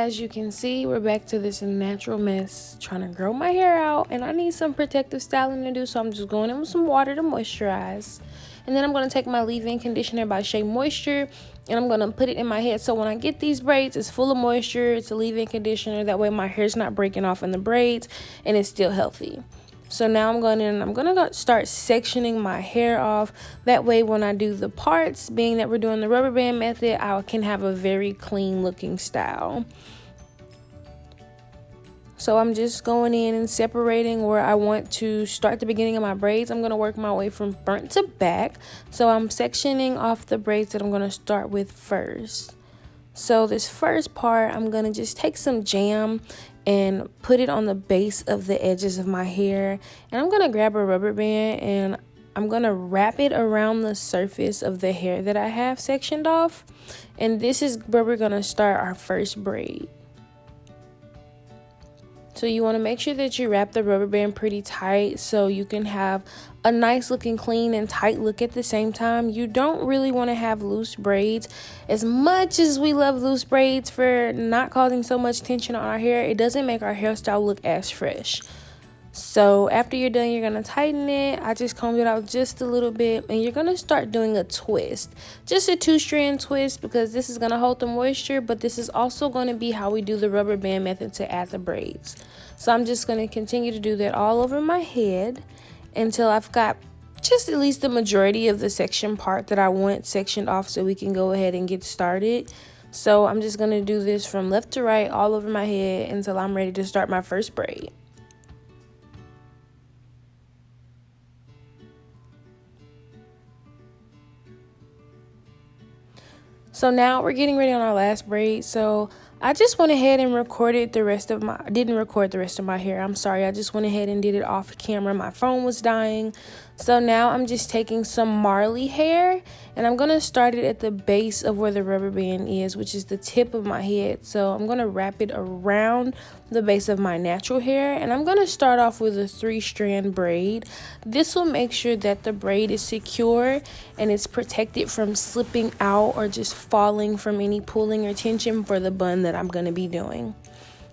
as you can see, we're back to this natural mess, trying to grow my hair out, and I need some protective styling to do, so I'm just going in with some water to moisturize. And then I'm going to take my leave-in conditioner by Shea Moisture, and I'm going to put it in my head, so when I get these braids, it's full of moisture, it's a leave-in conditioner, that way my hair's not breaking off in the braids, and it's still healthy. So now I'm going in and I'm going to start sectioning my hair off. That way when I do the parts, being that we're doing the rubber band method, I can have a very clean looking style. So I'm just going in and separating where I want to start the beginning of my braids. I'm going to work my way from front to back. So I'm sectioning off the braids that I'm going to start with first. So this first part, I'm going to just take some jam and put it on the base of the edges of my hair. And I'm going to grab a rubber band and I'm going to wrap it around the surface of the hair that I have sectioned off. And this is where we're going to start our first braid. So you want to make sure that you wrap the rubber band pretty tight so you can have a nice looking clean and tight look at the same time. You don't really want to have loose braids. As much as we love loose braids for not causing so much tension on our hair, it doesn't make our hairstyle look as fresh. So after you're done, you're going to tighten it. I just combed it out just a little bit, and you're going to start doing a twist. Just a 2-strand twist, because this is going to hold the moisture, but this is also going to be how we do the rubber band method to add the braids. So I'm just going to continue to do that all over my head until I've got just at least the majority of the section part that I want sectioned off so we can go ahead and get started. So I'm just going to do this from left to right all over my head until I'm ready to start my first braid. So now we're getting ready on our last braid. So I just went ahead and recorded the rest of my, didn't record the rest of my hair. I'm sorry. I just went ahead and did it off camera. My phone was dying. So now I'm just taking some Marley hair and I'm going to start it at the base of where the rubber band is, which is the tip of my head. So I'm going to wrap it around the base of my natural hair, and I'm going to start off with a 3-strand braid. This will make sure that the braid is secure and it's protected from slipping out or just falling from any pulling or tension for the bun that I'm going to be doing.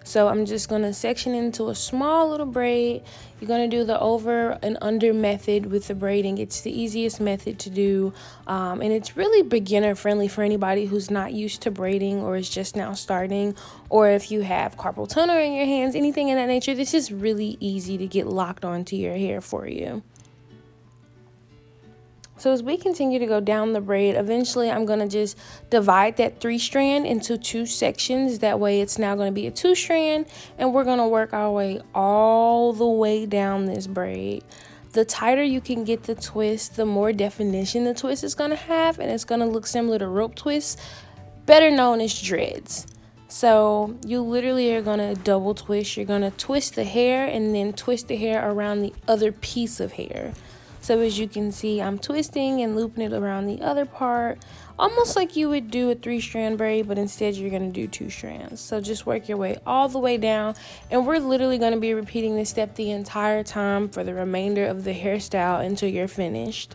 So I'm just going to section into a small little braid. You're going to do the over and under method with the braiding. It's the easiest method to do, and it's really beginner friendly for anybody who's not used to braiding or is just now starting, or if you have carpal tunnel in your hands, anything in that nature. This is really easy to get locked onto your hair for you. So as we continue to go down the braid, eventually I'm going to just divide that 3-strand into 2 sections. That way it's now going to be a 2-strand, and we're going to work our way all the way down this braid. The tighter you can get the twist, the more definition the twist is going to have, and it's going to look similar to rope twists, better known as dreads. So you literally are going to double twist. You're going to twist the hair and then twist the hair around the other piece of hair. So as you can see, I'm twisting and looping it around the other part, almost like you would do a 3-strand braid, but instead you're going to do 2 strands. So just work your way all the way down, and we're literally going to be repeating this step the entire time for the remainder of the hairstyle until you're finished.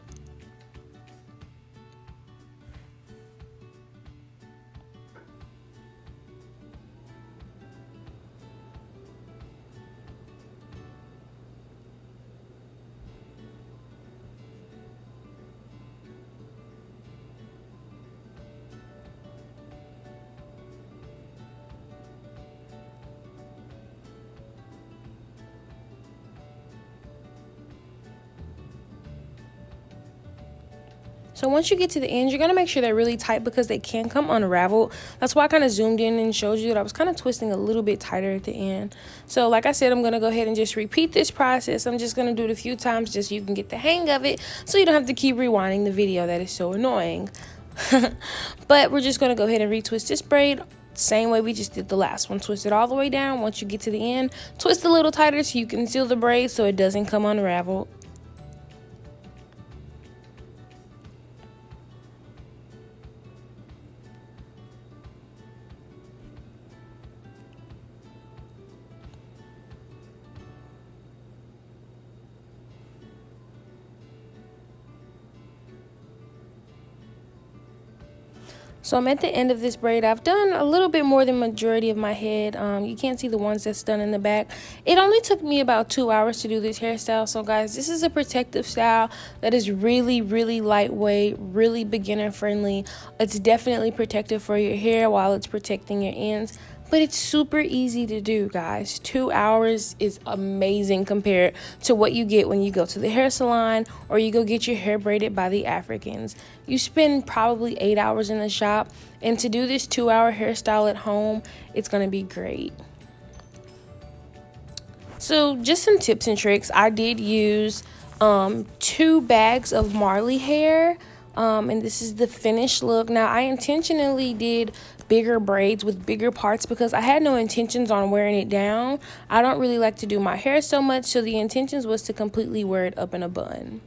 So once you get to the end, you're going to make sure they're really tight because they can come unraveled. That's why I kind of zoomed in and showed you that I was kind of twisting a little bit tighter at the end. So like I said, I'm going to go ahead and just repeat this process. I'm just going to do it a few times just so you can get the hang of it, so you don't have to keep rewinding the video. That is so annoying. But we're just going to go ahead and retwist this braid same way we just did the last one. Twist it all the way down. Once you get to the end, twist a little tighter so you can seal the braid so it doesn't come unraveled. So I'm at the end of this braid. I've done a little bit more than majority of my head. You can't see the ones that's done in the back. It only took me about 2 hours to do this hairstyle. So guys, this is a protective style that is really, really lightweight, really beginner friendly. It's definitely protective for your hair while it's protecting your ends. But it's super easy to do, guys. 2 hours is amazing compared to what you get when you go to the hair salon or you go get your hair braided by the Africans. You spend probably 8 hours in the shop, and to do this 2-hour hairstyle at home, it's going to be great. So just some tips and tricks. I did use 2 bags of Marley hair. And this is the finished look. Now, I intentionally did bigger braids with bigger parts because I had no intentions on wearing it down. I don't really like to do my hair so much, so the intentions was to completely wear it up in a bun.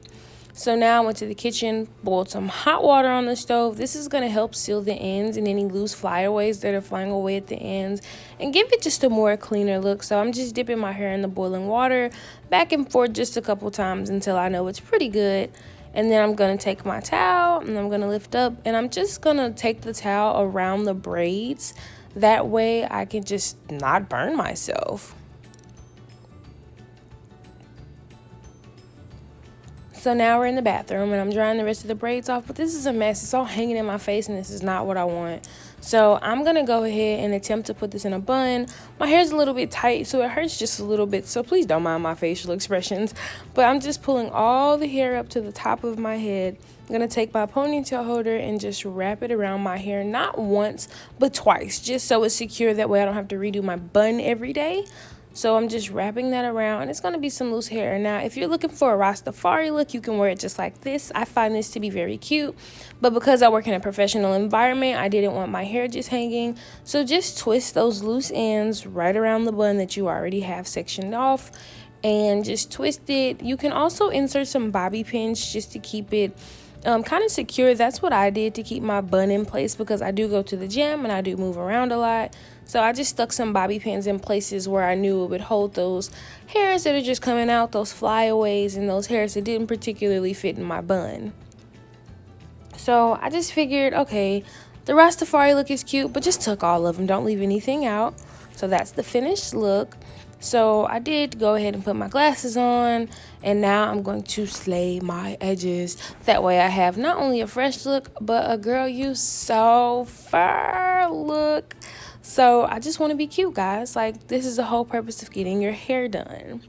So now I went to the kitchen, boiled some hot water on the stove. This is going to help seal the ends and any loose flyaways that are flying away at the ends and give it just a more cleaner look. So I'm just dipping my hair in the boiling water back and forth just a couple times until I know it's pretty good. And then I'm going to take my towel and I'm going to lift up and I'm just going to take the towel around the braids. That way I can just not burn myself. So now we're in the bathroom and I'm drying the rest of the braids off, but this is a mess. It's all hanging in my face and this is not what I want. So I'm going to go ahead and attempt to put this in a bun. My hair's a little bit tight, so it hurts just a little bit. So please don't mind my facial expressions. But I'm just pulling all the hair up to the top of my head. I'm going to take my ponytail holder and just wrap it around my hair. Not once, but twice. Just so it's secure. That way I don't have to redo my bun every day. So I'm just wrapping that around, and it's going to be some loose hair. Now, if you're looking for a Rastafari look, you can wear it just like this. I find this to be very cute, but because I work in a professional environment, I didn't want my hair just hanging. So just twist those loose ends right around the bun that you already have sectioned off, and just twist it. You can also insert some bobby pins just to keep it kind of secure. That's what I did to keep my bun in place because I do go to the gym and I do move around a lot. So I just stuck some bobby pins in places where I knew it would hold those hairs that are just coming out, those flyaways and those hairs that didn't particularly fit in my bun. So I just figured, okay, the Rastafari look is cute, but just tuck all of them. Don't leave anything out. So that's the finished look. So I did go ahead and put my glasses on, and now I'm going to slay my edges. That way I have not only a fresh look, but a girl you so fur look. So I just want to be cute, guys. Like, this is the whole purpose of getting your hair done.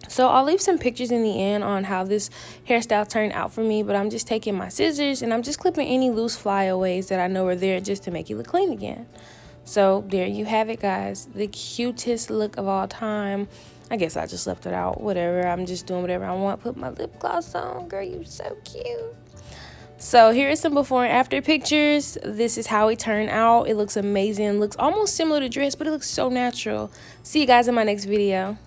So I'll leave some pictures in the end on how this hairstyle turned out for me, but I'm just taking my scissors and I'm just clipping any loose flyaways that I know are there just to make it look clean again. So there you have it, guys. The cutest look of all time. I guess I just left it out. Whatever. I'm just doing whatever I want. Put my lip gloss on. Girl, you so cute. So here are some before and after pictures. This is how it turned out. It looks amazing. It looks almost similar to dress, but it looks so natural. See you guys in my next video.